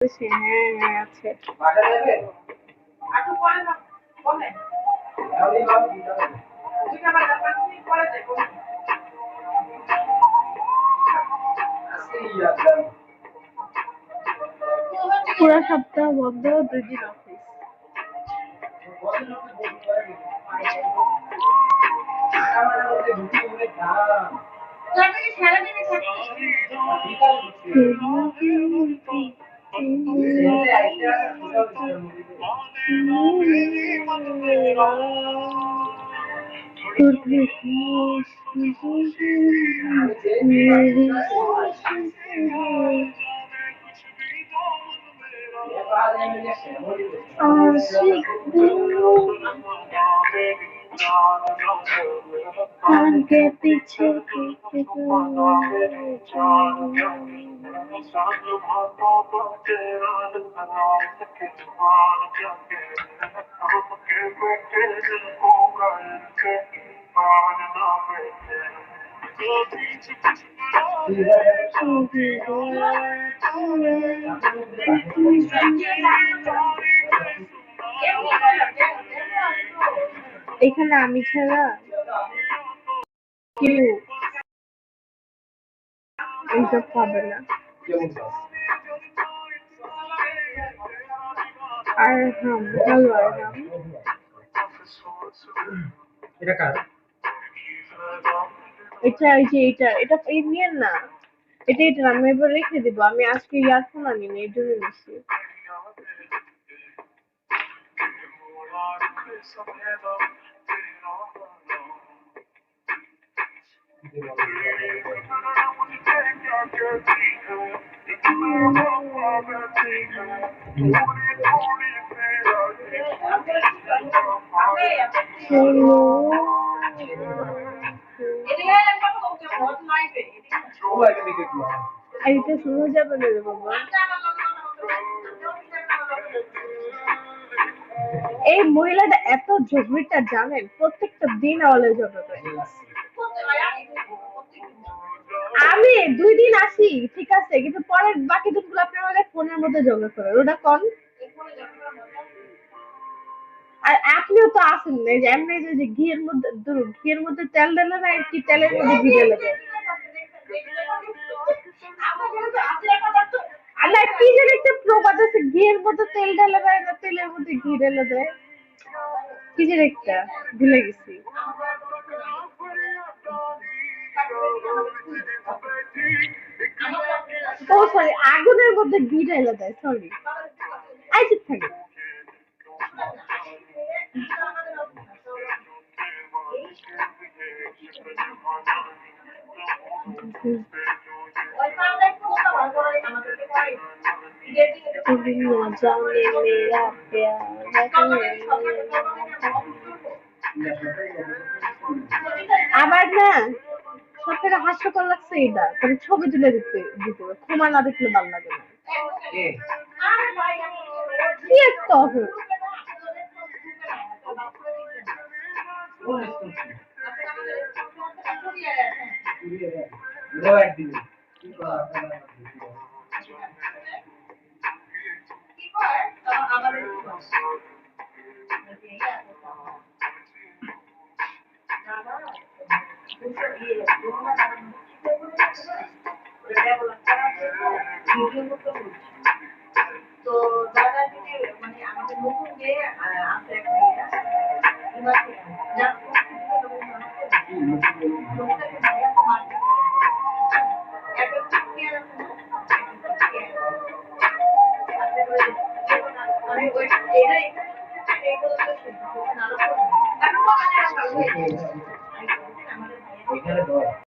হ্যাঁ আছে। পুরো সপ্তাহ বন্ধ, 2 দিন অফিস। आगे पीछे এখানে আমি ছাড়া কেউ এইসব পাবে না। আর ভালো এটা কার? এটা এই যে এটা নিয়ে না, এটা আমি এবার রেখে দিব। আমি আজকে ইয়ারফোন আনিনি, এই জন্য নিচ্ছি। এটা শুনে যাবে না রে বাবা। এই মহিলাটা এত ঝগড়িটা জানেন, প্রত্যেকটা দিন আওয়ালে ঝগড়া করে। আমি 2 দিন আসি ঠিক আছে, কিন্তু পরের বাকি দিনগুলো আপনি আমাদের ফোনের মধ্যে ঝগড়া করেন, ওটা কম। আর আপনিও তো আসেন না, যে এমনি যে ঘিয়ের মধ্যে তেল ঢেলে না, কি তেলের মধ্যে ঘি ঢেলে দেয়। আল্লাহ, কি যেন একটা প্রবাদ আছে, ঘিয়ের মধ্যে তেল ঢেলে দেয় না তেলের মধ্যে ঘি ঢেলে দেয়, কি যেন একটা ভুলে গেছি। ও সরি, আগুনের মধ্যে ঘি ঢেলে দেয়, সরি। আইসিক থাকে। আবার না সব থেকে হাস্যকর লাগছে এটা, মানে ছবি তুলে দিতে ক্ষমা না দেখলে ভালো লাগে না। কি একটা তো দাদা যদি মানে আমাদের নতুন যে আছে একটা